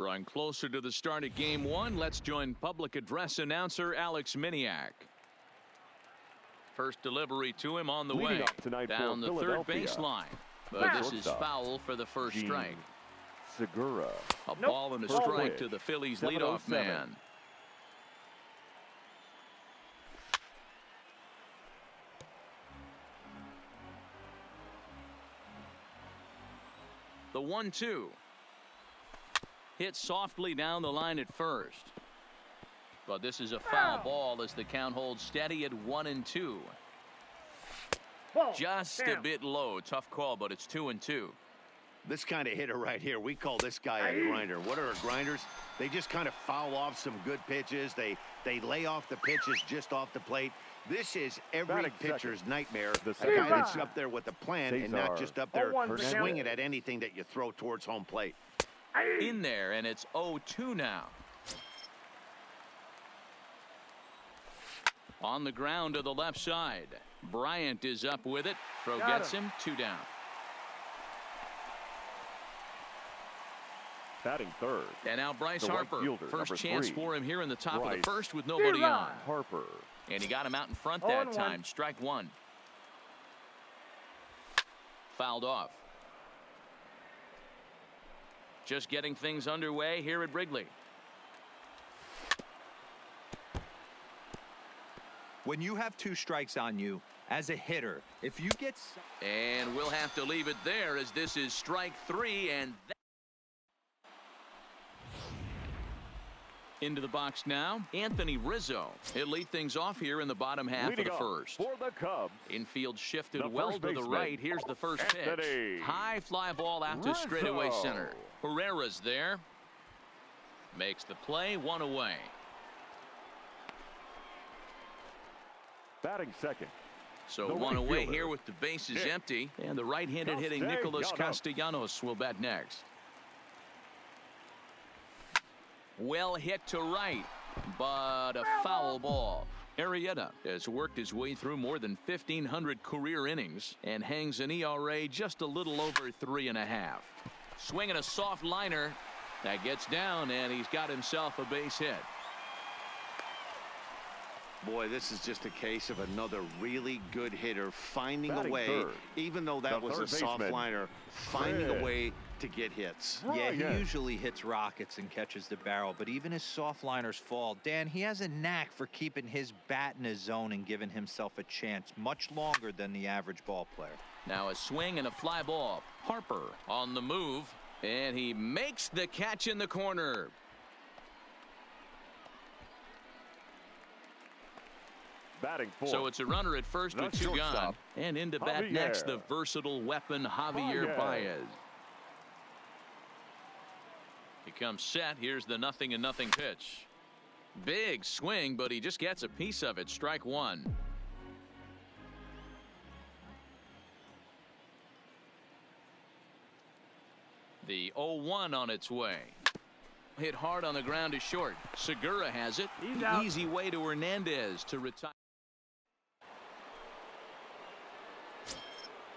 Drawing closer to the start of game one, let's join public address announcer Alex Miniak. First delivery to him on the way down the third baseline. But this is foul for the first strike. Segura. A ball and a strike to the Phillies leadoff man. The 1-2. Hit softly down the line at first. But this is a foul ball as the count holds steady at 1-2. Just a bit low. Tough call, but it's 2-2. This kind of hitter right here, we call this guy a grinder. What are grinders? They just kind of foul off some good pitches. They lay off the pitches just off the plate. This is every pitcher's nightmare. The guy that's up there with a plan and not just up there swinging at anything that you throw towards home plate. In there, and it's 0-2 now. On the ground to the left side. Bryant is up with it. Throw gets him. 2 down. Batting third. And now Bryce Harper. Fielder, first chance 3. for him here in the top of the first with nobody on. Harper. And he got him out in front that time. Strike one. Fouled off. Just getting things underway here at Wrigley. When you have 2 strikes on you as a hitter, if you get... And we'll have to leave it there as this is strike 3 and... Into the box now, Anthony Rizzo. He'll lead things off here in the bottom half of the first. For the Cubs. Infield shifted well to the right. Here's the first pitch. High fly ball out to straightaway center. Herrera's there. Makes the play, 1 away. Batting second. So 1 away here with the bases empty. And the right-handed hitting Nicholas Castellanos will bat next. Well hit to right, but a foul ball. Arrieta has worked his way through more than 1,500 career innings and hangs an ERA just a little over 3.5. Swinging a soft liner that gets down, and he's got himself a base hit. Boy, this is just a case of another really good hitter finding a way, even though that was a soft liner, finding a way to get hits. Yeah, he usually hits rockets and catches the barrel, but even his soft liners fall. Dan, he has a knack for keeping his bat in his zone and giving himself a chance much longer than the average ball player. Now a swing and a fly ball. Harper on the move, and he makes the catch in the corner. Batting fourth. So it's a runner at first with 2 gone. And into bat next, the versatile weapon Javier Baez. He comes set. Here's the 0-0 pitch. Big swing, but he just gets a piece of it. Strike 1. The 0-1 on its way. Hit hard on the ground to short. Segura has it. Easy way to Hernandez to retire.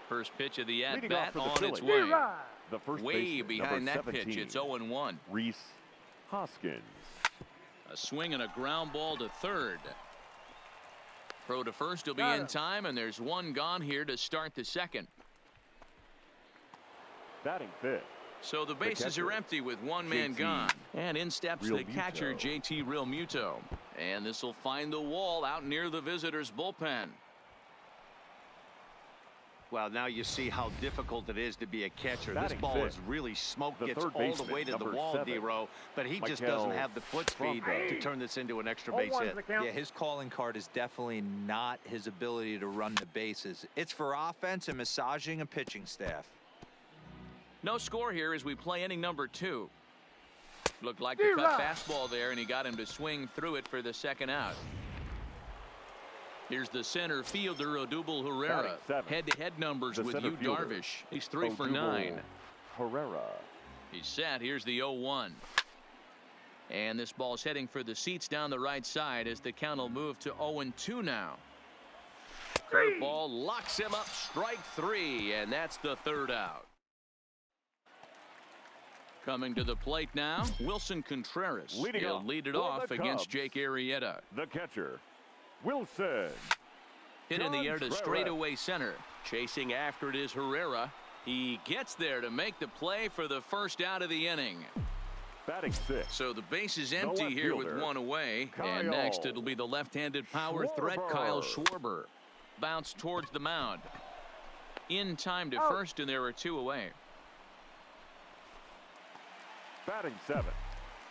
First pitch of the at-bat on its way. The first way behind that 17. pitch. It's 0-1. Rhys Hoskins. A swing and a ground ball to third. Throw to first will be in time, and there's 1 gone here to start the second. Batting fifth. So the bases are empty with 1 man gone. And in steps the catcher, JT Realmuto. And this will find the wall out near the visitors' bullpen. Well, now you see how difficult it is to be a catcher. This ball is really smoked, gets all the way to the wall, D-Row, but he just doesn't have the foot speed to turn this into an extra base hit. Yeah, his calling card is definitely not his ability to run the bases. It's for offense and massaging a pitching staff. No score here as we play inning number 2. Looked like a cut fastball there, and he got him to swing through it for the second out. Here's the center fielder, Odubel Herrera. Head-to-head numbers with Yu Darvish. He's 3 for 9. Herrera. He's set. Here's the 0-1. And this ball's heading for the seats down the right side as the count will move to 0-2 now. Curveball locks him up. Strike 3, and that's the 3rd out. Coming to the plate now, Wilson Contreras. He'll lead it off against Jake Arrieta. The catcher, Wilson. Hit in the air to straightaway center. Chasing after it is Herrera. He gets there to make the play for the first out of the inning. Batting 6. So the base is empty here with one away. And next it'll be the left-handed power threat, Kyle Schwarber. Bounce towards the mound. In time to first, and there are 2 away. Batting 7.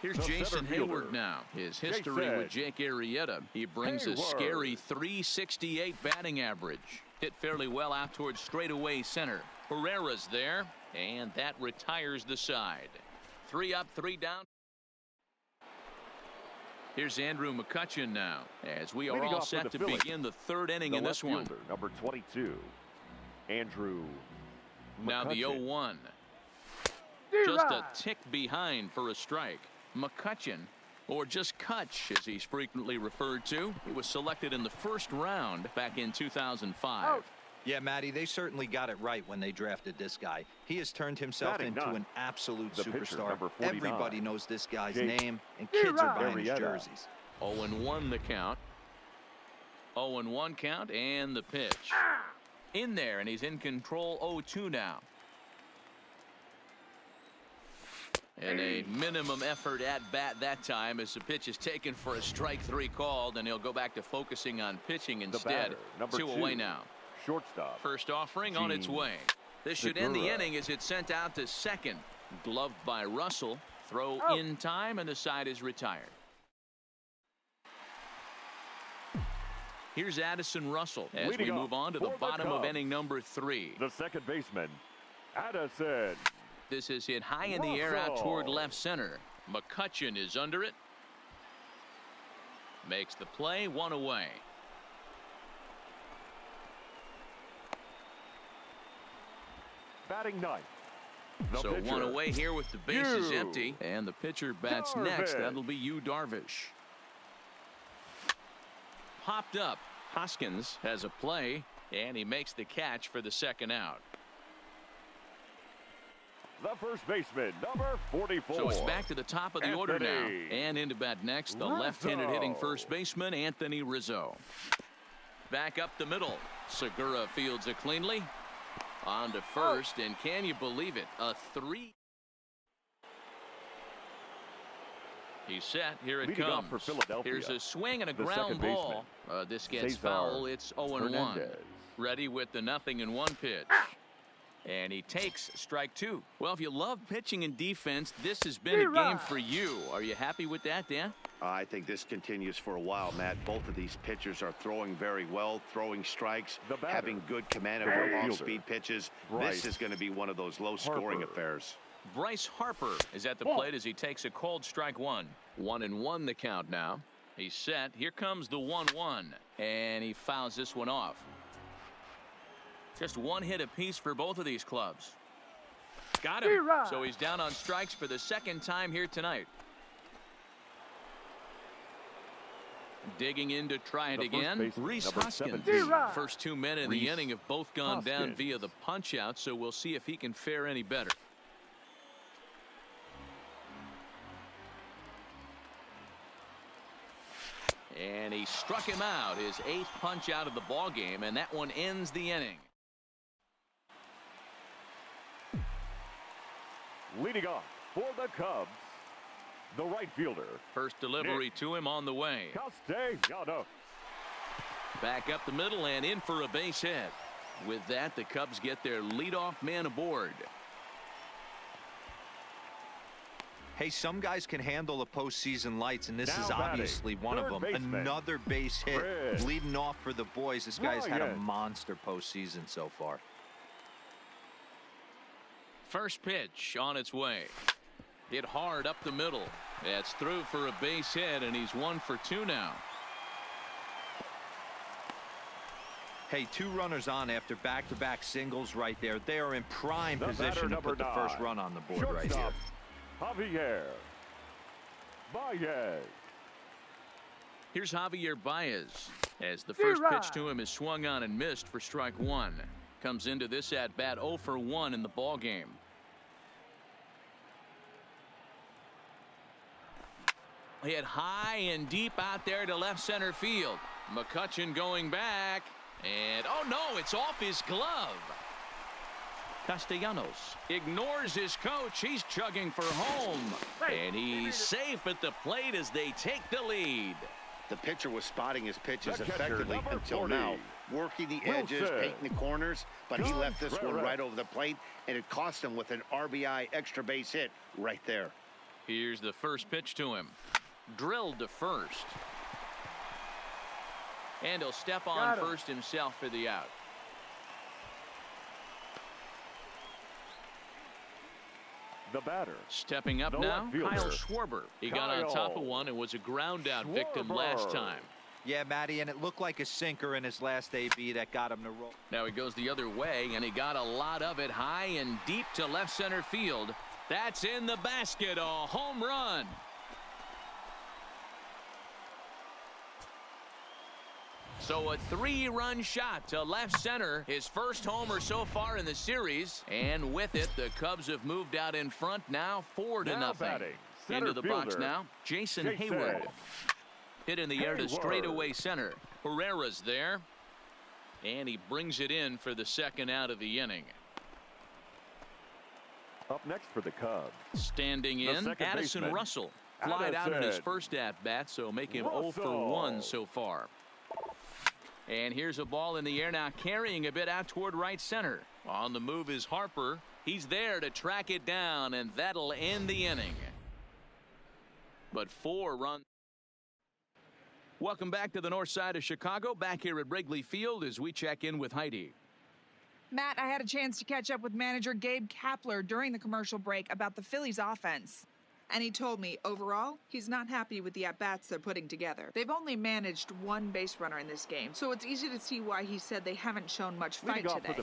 Here's Jason Hayward now. His history with Jake Arrieta. He brings a scary .368 batting average. Hit fairly well out towards straightaway center. Herrera's there, and that retires the side. 3 up, 3 down. Here's Andrew McCutchen now, as we are all set to begin the 3rd inning in this one. Number 22, Andrew McCutchen. Now the 0-1. Just a tick behind for a strike. McCutchen, or just Kutch as he's frequently referred to. He was selected in the 1st round back in 2005. Yeah, Matty, they certainly got it right when they drafted this guy. He has turned himself into an absolute superstar. Everybody knows this guy's name, and kids are buying his jerseys. 0-1 the count. 0-1 count, and the pitch. In there, and he's in control. 0-2 now. And a minimum effort at bat that time as the pitch is taken for a strike 3 called, and he'll go back to focusing on pitching instead. 2 away now. Shortstop. First offering on its way. This should end the inning as it's sent out to second. Gloved by Russell. Throw in time, and the side is retired. Here's Addison Russell as we move on to the bottom of inning number 3. The second baseman, Addison. This is hit high in the air out toward left center. McCutchen is under it. Makes the play, 1 away. Batting 9. So pitcher, 1 away here with the bases empty. And the pitcher bats next. That'll be Yu Darvish. Popped up. Hoskins has a play, and he makes the catch for the second out. The first baseman, number 44. So it's back to the top of the order now. And into bat next, the left-handed hitting first baseman, Anthony Rizzo. Back up the middle. Segura fields it cleanly. On to first, and can you believe it? A 3. He's set. Here it comes. For Philadelphia. Here's a swing and a ground ball. This gets foul. It's 0-1. Ready with the 0-1 pitch. And he takes strike 2. Well, if you love pitching and defense, this has been a game for you. Are you happy with that, Dan? I think this continues for a while, Matt. Both of these pitchers are throwing very well, throwing strikes, having good command of their off-speed pitches. This is going to be one of those low-scoring affairs. Bryce Harper is at the plate as he takes a cold strike 1. 1-1 the count now. He's set. Here comes the 1-1, and he fouls this one off. Just 1 hit apiece for both of these clubs. Got him. So he's down on strikes for the 2nd time here tonight. Digging in to try it again. Rhys Hoskins. First 2 men in the inning have both gone down via the punch out, so we'll see if he can fare any better. And he struck him out, his 8th punch out of the ball game, and that one ends the inning. Leading off for the Cubs, the right fielder. First delivery to him on the way. Castellanos. Back up the middle and in for a base hit. With that, the Cubs get their leadoff man aboard. Hey, some guys can handle the postseason lights, and this is obviously one of them. Another base hit leading off for the boys. This guy's had a monster postseason so far. First pitch on its way. Hit hard up the middle. That's through for a base hit, and he's 1 for 2 now. Hey, 2 runners on after back-to-back singles right there. They are in prime position to put the first run on the board right here. Javier Baez. Here's Javier Baez as the first pitch to him is swung on and missed for strike 1. Comes into this at bat 0 for 1 in the ball game. hit high and deep out there to left center field. McCutchen going back. And, oh, no, it's off his glove. Castellanos ignores his coach. He's chugging for home. And he's safe at the plate as they take the lead. The pitcher was spotting his pitches effectively until now, working the edges, painting the corners, but he left this one right over the plate, and it cost him with an RBI extra base hit right there. Here's the first pitch to him. Drilled to first. And he'll step on first himself for the out. The batter. Stepping up now, Kyle Schwarber. He got on top of one and was a ground out victim last time. Yeah, Matty, and it looked like a sinker in his last AB that got him to roll. Now he goes the other way, and he got a lot of it high and deep to left center field. That's in the basket, a home run. So a 3-run shot to left center, his first homer so far in the series. And with it, the Cubs have moved out in front now 4-0. Into the box now, Jason Hayward. Hit in the air to straightaway center. Herrera's there. And he brings it in for the second out of the inning. Up next for the Cubs. Standing in, Addison Russell. Flied out in his first at-bat, so make him 0 for 1 so far. And here's a ball in the air now, carrying a bit out toward right center. On the move is Harper. He's there to track it down, and that'll end the inning. But 4 runs. Welcome back to the north side of Chicago. Back here at Wrigley Field as we check in with Heidi. Matt, I had a chance to catch up with manager Gabe Kapler during the commercial break about the Phillies offense. And he told me, overall, he's not happy with the at-bats they're putting together. They've only managed 1 base runner in this game, so it's easy to see why he said they haven't shown much fight today.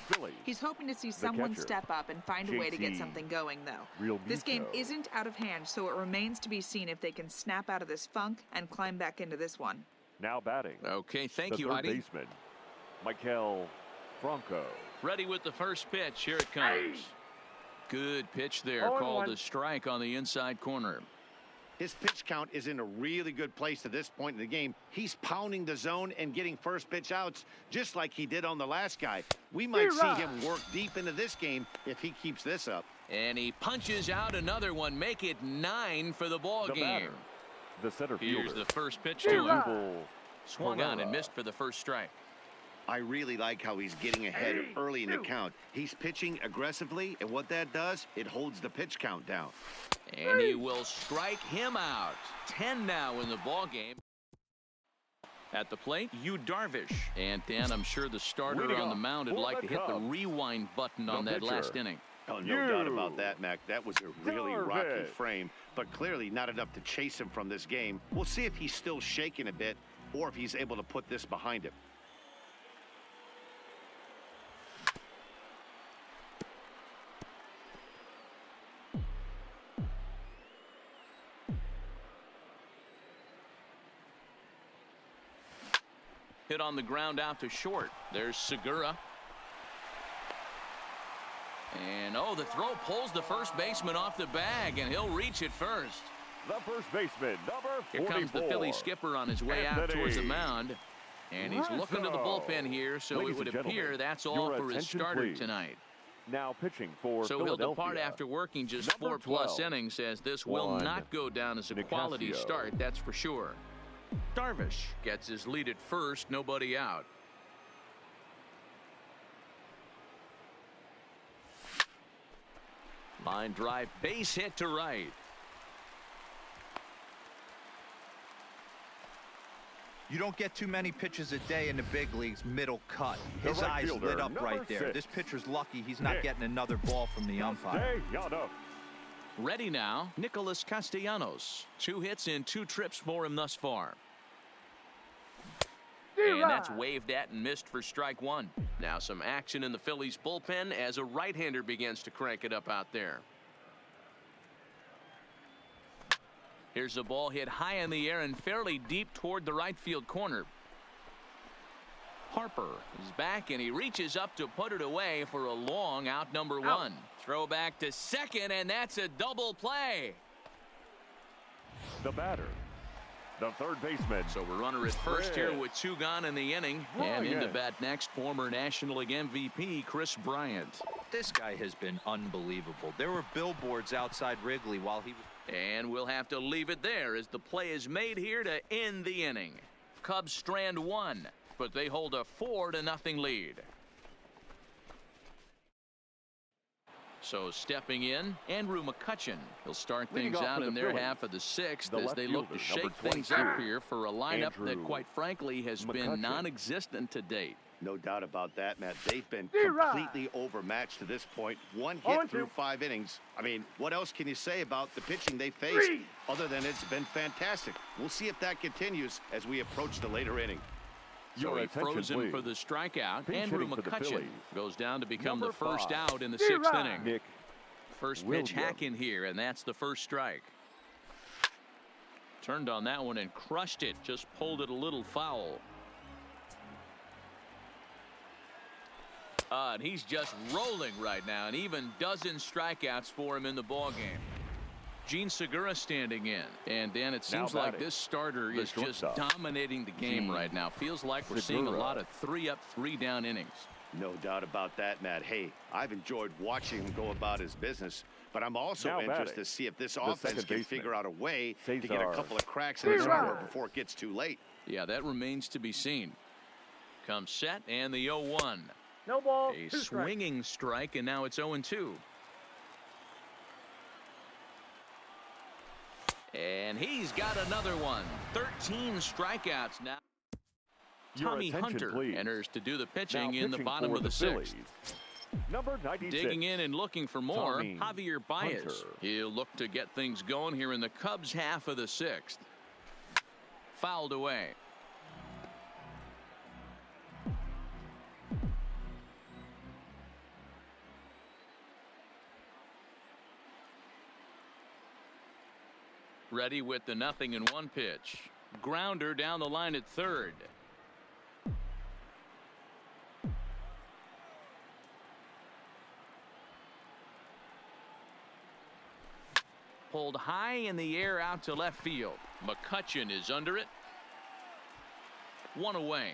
He's hoping to see someone step up and find a way to get something going, though. This game isn't out of hand, so it remains to be seen if they can snap out of this funk and climb back into this one. Now batting. Okay, thank you, Heidi. Baseman, Michael Franco. Ready with the first pitch. Here it comes. Good pitch there, called a strike on the inside corner. His pitch count is in a really good place at this point in the game. He's pounding the zone and getting first pitch outs just like he did on the last guy. We might see him work deep into this game if he keeps this up. And he punches out another one, make it 9 for the ball game. The center fielder. Here's the first pitch to him. Swung on and missed for the first strike. I really like how he's getting ahead early in the count. He's pitching aggressively, and what that does, it holds the pitch count down. And he will strike him out. 10 now in the ball game. At the plate, Yu Darvish. And Dan, I'm sure the starter on the mound would like to hit the rewind button on that last inning. Oh, no doubt about that, Mac. That was a really rocky frame, but clearly not enough to chase him from this game. We'll see if he's still shaking a bit or if he's able to put this behind him. Hit on the ground out to short. There's Segura. And, oh, the throw pulls the first baseman off the bag, and he'll reach it first. The first baseman, number 44. Here comes the Philly skipper on his way out towards the mound. And he's looking to the bullpen here, so it would appear that's all for his starter tonight. Now pitching for So he'll depart after working just 4+ innings, as this will not go down as a quality start, that's for sure. Darvish gets his lead at first, nobody out. Line drive, base hit to right. You don't get too many pitches a day in the big leagues middle cut. His eyes lit up right there. This pitcher's lucky he's not getting another ball from the umpire. Ready now, Nicholas Castellanos. 2 hits in 2 trips for him thus far. And that's waved at and missed for strike 1. Now some action in the Phillies bullpen as a right-hander begins to crank it up out there. Here's the ball hit high in the air and fairly deep toward the right field corner. Harper is back and he reaches up to put it away for a long out number 1. Throw back to second, and that's a double play. The batter, the third baseman. So we're runner at first here with 2 gone in the inning. And into bat next, former National League MVP Chris Bryant. This guy has been unbelievable. There were billboards outside Wrigley while he was... And we'll have to leave it there as the play is made here to end the inning. Cubs strand 1, but they hold a 4-0 lead. So stepping in, Andrew McCutchen. He'll start things out in their half of the 6th as they look to shake things up here for a lineup that, quite frankly, has been non-existent to date. No doubt about that, Matt. They've been completely overmatched to this point. 1 hit through 5 innings. I mean, what else can you say about the pitching they faced other than it's been fantastic? We'll see if that continues as we approach the later inning. So he froze him for the strikeout. Andrew McCutchen goes down to become the first out in the 6th inning. First pitch hack in here, and that's the first strike. Turned on that one and crushed it. Just pulled it a little foul. And he's just rolling right now, and even dozen strikeouts for him in the ballgame. Gene Segura standing in. And, Dan, it seems like this starter is just dominating the game right now. Feels like we're seeing a lot of 3-up, 3-down innings. No doubt about that, Matt. Hey, I've enjoyed watching him go about his business, but I'm also interested to see if this offense can figure out a way to get a couple of cracks in the score before it gets too late. Yeah, that remains to be seen. Comes set, and the 0-1. No ball. A swinging strike, and now it's 0-2. And he's got another one. 13 strikeouts now. Tommy Hunter enters to do the pitching in the bottom of the 6th. Number 96. Digging in and looking for more, Javier Baez. He'll look to get things going here in the Cubs half of the 6th. Fouled away. Ready with the 0-1 pitch. Grounder down the line at third. Pulled high in the air out to left field. McCutchen is under it. 1 away.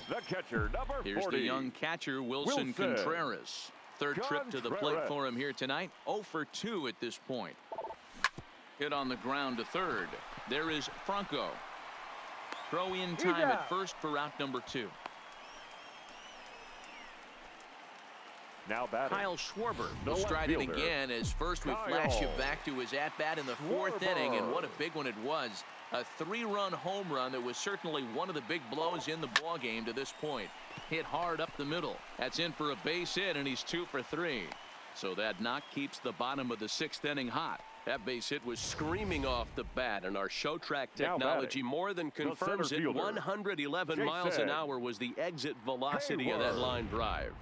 The catcher, number 40. Here's the young catcher, Wilson Contreras. Third trip to the plate for him here tonight. 0 for 2 at this point. Hit on the ground to third. There is Franco. Throw in time at first for out number 2. Now batting. Kyle Schwarber will stride in again as first we flash you back to his at-bat in the 4th inning, and what a big one it was. A 3-run home run that was certainly one of the big blows in the ballgame to this point. Hit hard up the middle. That's in for a base hit, and he's 2 for 3. So that knock keeps the bottom of the 6th inning hot. That base hit was screaming off the bat, and our show track technology more than confirms it. 111 miles an hour was the exit velocity of that line drive.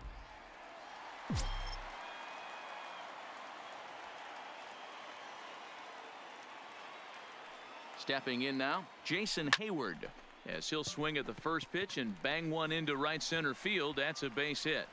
Stepping in now, Jason Hayward, as he'll swing at the first pitch and bang one into right center field. That's a base hit.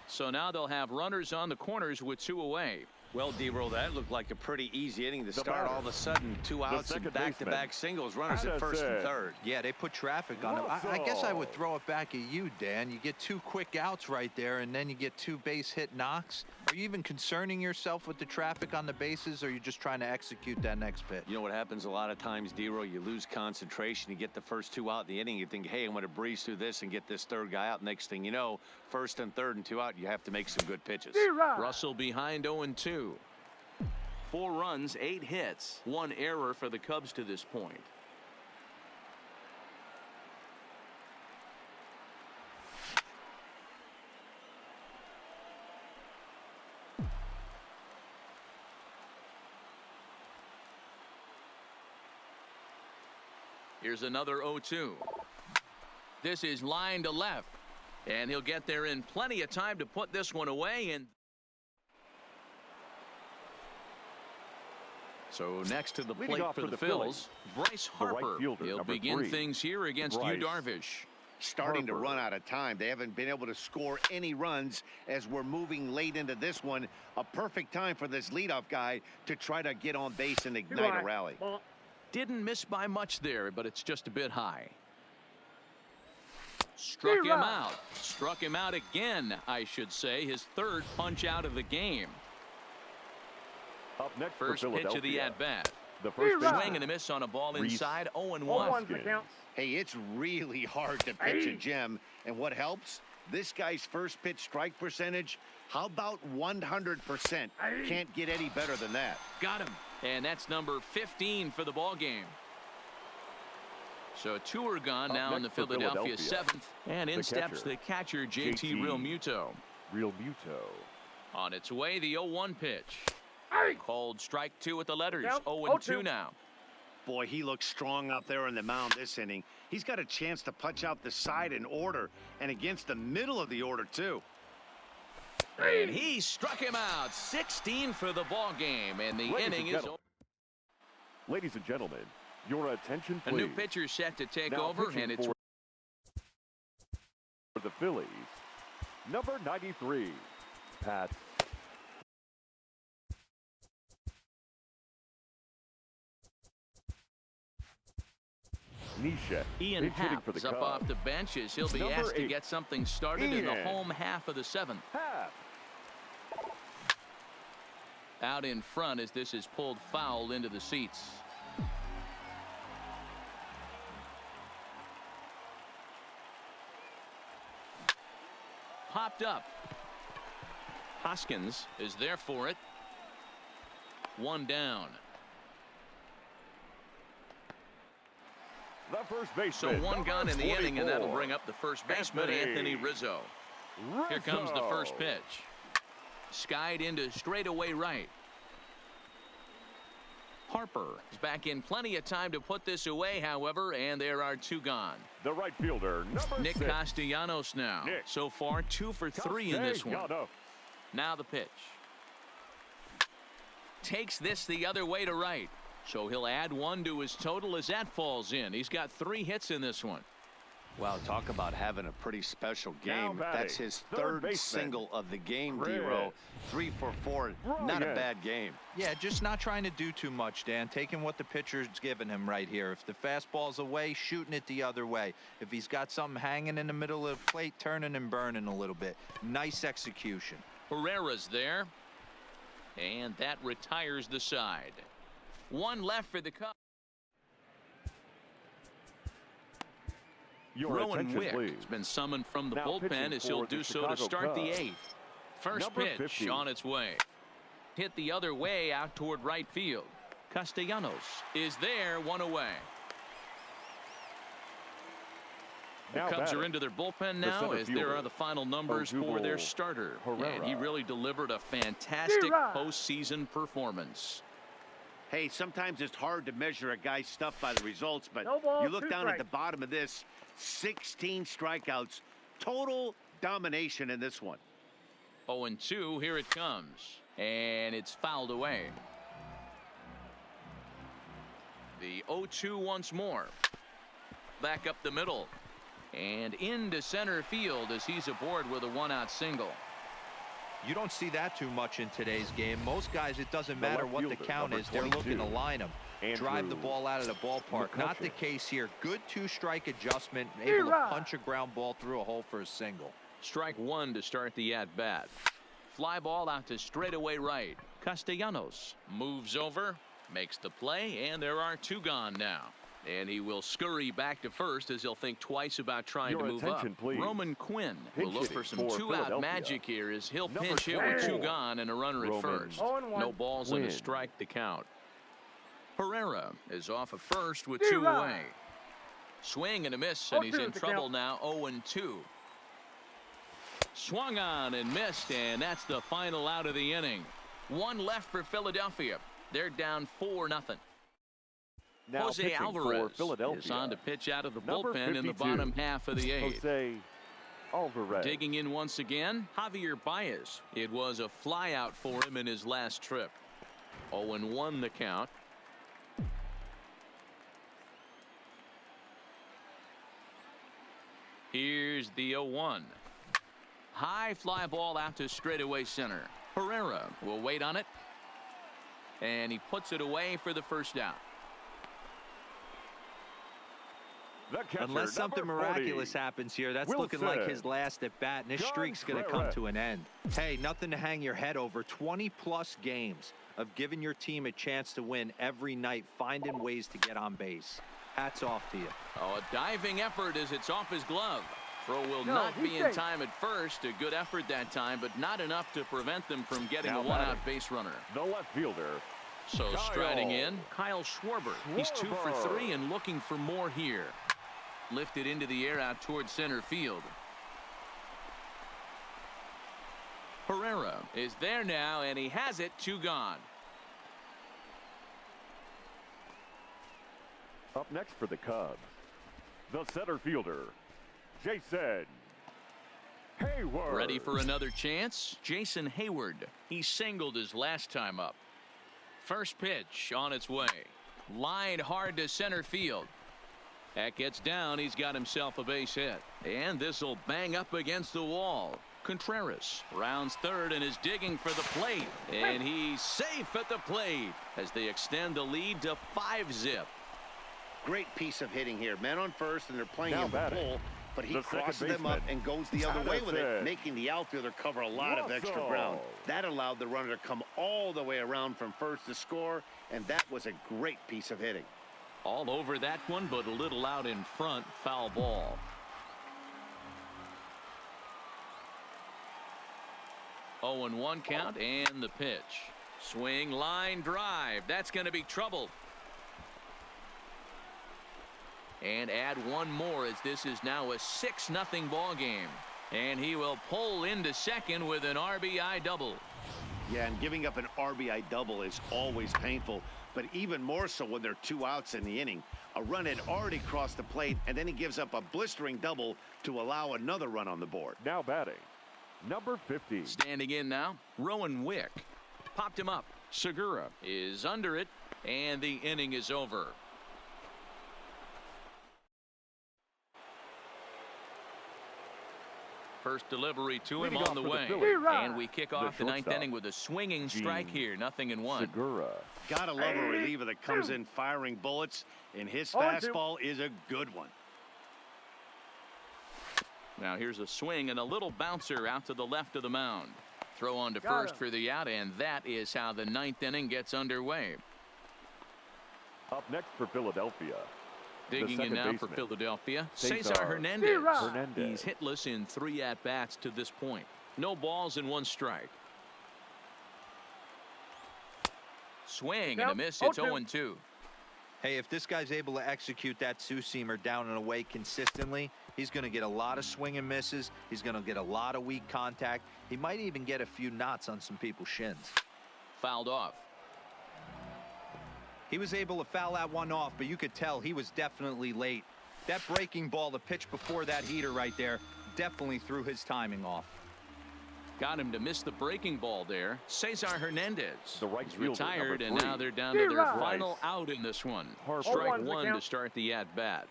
So now they'll have runners on the corners with 2 away. Well, D-Roll, that looked like a pretty easy inning to start. All of a sudden, 2 outs and back-to-back singles. Runners at first and third. Yeah, they put traffic on him. I guess I would throw it back at you, Dan. You get 2 quick outs right there, and then you get 2 base hit knocks. Are you even concerning yourself with the traffic on the bases, or are you just trying to execute that next pitch? You know what happens a lot of times, D-Roll? You lose concentration. You get the first 2 out in the inning. You think, hey, I'm going to breeze through this and get this third guy out. Next thing you know, first and third and 2 out, you have to make some good pitches. Russell behind 0-2. 4 runs, 8 hits, 1 error for the Cubs to this point. Here's another 0-2. This is line to left, and he'll get there in plenty of time to put this one away. And so next to the plate for the Phillies, Bryce Harper. He'll begin things here against Yu Darvish. starting to run out of time. They haven't been able to score any runs as we're moving late into this one. A perfect time for this leadoff guy to try to get on base and ignite a rally. Didn't miss by much there, but it's just a bit high. Struck him out. Struck him out again, I should say. His third punch out of the game. Up next First for pitch of the at-bat. The first Swing and a miss on a ball inside. 0-1. Hey, it's really hard to pitch a gem. And what helps? This guy's first pitch strike percentage, how about 100%? Can't get any better than that. Got him. And that's number 15 for the ball game. So two are gone now in the Philadelphia seventh. And in steps the catcher, JT Realmuto. On its way, the 0-1 pitch. Called strike two with the letters. 0-2 now. Boy, he looks strong out there on the mound this inning. He's got a chance to punch out the side in order and against the middle of the order, too. And he struck him out. 16 for the ball game. And the inning is over. Ladies and gentlemen, your attention, please. A new pitcher set to take over, and it's for the Phillies, number 93, Pat. Ian Happ is up off the bench as he'll be asked to get something started in the home half of the seventh. Out in front as this is pulled foul into the seats. Popped up. Hoskins is there for it. One down. The first baseman. So one gone in the inning, and that'll bring up the first baseman, Anthony Rizzo. Here comes the first pitch. Skied into straightaway right. Harper is back in plenty of time to put this away, however, and there are two gone. The right fielder, number Nick 6. Castellanos now. So far, 2 for 3 in this one. Now the pitch. Takes this the other way to right. So he'll add 1 to his total as that falls in. He's got 3 hits in this one. Wow, talk about having a pretty special game. That's his third single of the game, D-Row. 3 for 4. Not a bad game. Yeah, just not trying to do too much, Dan. Taking what the pitcher's giving him right here. If the fastball's away, shooting it the other way. If he's got something hanging in the middle of the plate, turning and burning a little bit. Nice execution. Herrera's there. And that retires the side. 1 left for the Cubs. Rowan Wick has been summoned from the bullpen as he'll do so to start the 8th. First pitch on its way. Hit the other way out toward right field. Castellanos is there, 1 away. The Cubs are into their bullpen now as there are the final numbers for their starter. And he really delivered a fantastic postseason performance. Hey, sometimes it's hard to measure a guy's stuff by the results, but you look down at the bottom of this, 16 strikeouts, total domination in this one. 0-2, here it comes, and it's fouled away. The 0-2 once more. Back up the middle, and into center field as he's aboard with a 1-out single. You don't see that too much in today's game. Most guys, it doesn't matter what the count is. They're looking to line them. Drive the ball out of the ballpark. Not the case here. Good 2-strike adjustment. Able to punch a ground ball through a hole for a single. Strike 1 to start the at-bat. Fly ball out to straightaway right. Castellanos moves over, makes the play, and there are 2 gone now. And he will scurry back to first as he'll think twice about trying to move up. Please. Roman Quinn will look for some 2-out magic here as he'll pinch hit with 2 gone and a runner at first. No balls and a strike to count. Herrera is off of first with 2 away. Swing and a miss, and he's in trouble now. 0-2. Swung on and missed, and that's the final out of the inning. 1 left for Philadelphia. They're down 4-0. Now Jose Alvarez is on to pitch out of the bullpen in the bottom half of the 8th. Jose Alvarez. Digging in once again, Javier Baez. It was a fly out for him in his last trip. 0-1 the count. Here's the 0-1. High fly ball out to straightaway center. Herrera will wait on it. And he puts it away for the first down. Unless something miraculous happens here, that's looking like his last at bat, and his streak's going to come to an end. Hey, nothing to hang your head over. 20-plus games of giving your team a chance to win every night, finding ways to get on base. Hats off to you. Oh, a diving effort as it's off his glove. Throw will not be in time at first. A good effort that time, but not enough to prevent them from getting a one-out base runner. The left fielder. So striding in, Kyle Schwarber. He's 2 for 3 and looking for more here. Lifted into the air out towards center field. Herrera is there now, and he has it. 2 gone. Up next for the Cubs, the center fielder, Jason Hayward. Ready for another chance? Jason Hayward. He singled his last time up. First pitch on its way. Lined hard to center field. That gets down. He's got himself a base hit. And this will bang up against the wall. Contreras rounds third and is digging for the plate. And he's safe at the plate as they extend the lead to 5-zip. Great piece of hitting here. Men on first, and they're playing him the pull, but he crosses them up and goes the other way with it, making the outfielder cover a lot of extra ground. That allowed the runner to come all the way around from first to score, and that was a great piece of hitting. All over that one, but a little out in front. Foul ball. Oh, and 1 count, and the pitch. Swing, line, drive. That's going to be trouble. And add one more as this is now a 6-0 ball game. And he will pull into second with an RBI double. Yeah, and giving up an RBI double is always painful, but even more so when there are 2 outs in the inning. A run had already crossed the plate, and then he gives up a blistering double to allow another run on the board. Now batting, number 50. Standing in now, Rowan Wick. Popped him up. Segura is under it, and the inning is over. First delivery to him on the way. And we kick off the 9th inning with a swinging strike here. 0-1. Segura. Gotta love a reliever that comes in firing bullets, and his fastball is a good one. Now here's a swing and a little bouncer out to the left of the mound. Throw on to first for the out, and that is how the 9th inning gets underway. Up next for Philadelphia. Digging in now for Philadelphia, Cesar Hernandez. He's hitless in 3 at-bats to this point. No balls and 1 strike. Swing and a miss. It's 0-2. Hey, if this guy's able to execute that 2-seamer down and away consistently, he's going to get a lot of swing and misses. He's going to get a lot of weak contact. He might even get a few knots on some people's shins. Fouled off. He was able to foul that one off, but you could tell he was definitely late. That breaking ball, the pitch before that heater right there, definitely threw his timing off. Got him to miss the breaking ball there. Cesar Hernandez. The right He's retired, and now they're down to their final out in this one. Strike 1 to start the at-bat.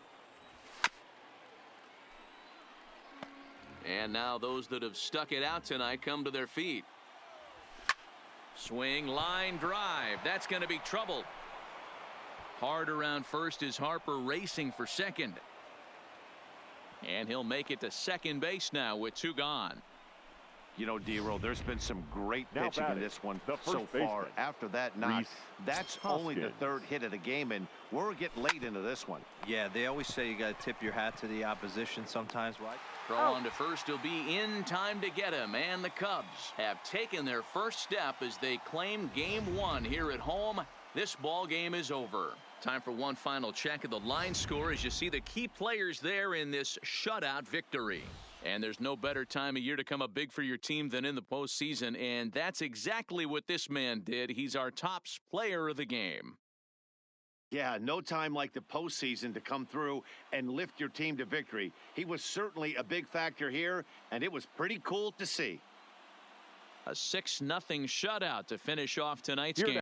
And now those that have stuck it out tonight come to their feet. Swing, line, drive. That's going to be trouble. Hard around first is Harper racing for second. And he'll make it to second base now with 2 gone. You know, D-Roll, there's been some great pitching in this one so far. After that knock, that's only the 3rd hit of the game, and we're getting late into this one. Yeah, they always say you got to tip your hat to the opposition sometimes, right? Throw on to first will be in time to get him, and the Cubs have taken their first step as they claim game 1 here at home. This ball game is over. Time for one final check of the line score as you see the key players there in this shutout victory. And there's no better time of year to come up big for your team than in the postseason, and that's exactly what this man did. He's our top player of the game. Yeah, no time like the postseason to come through and lift your team to victory. He was certainly a big factor here, and it was pretty cool to see. A 6-0 shutout to finish off tonight's game.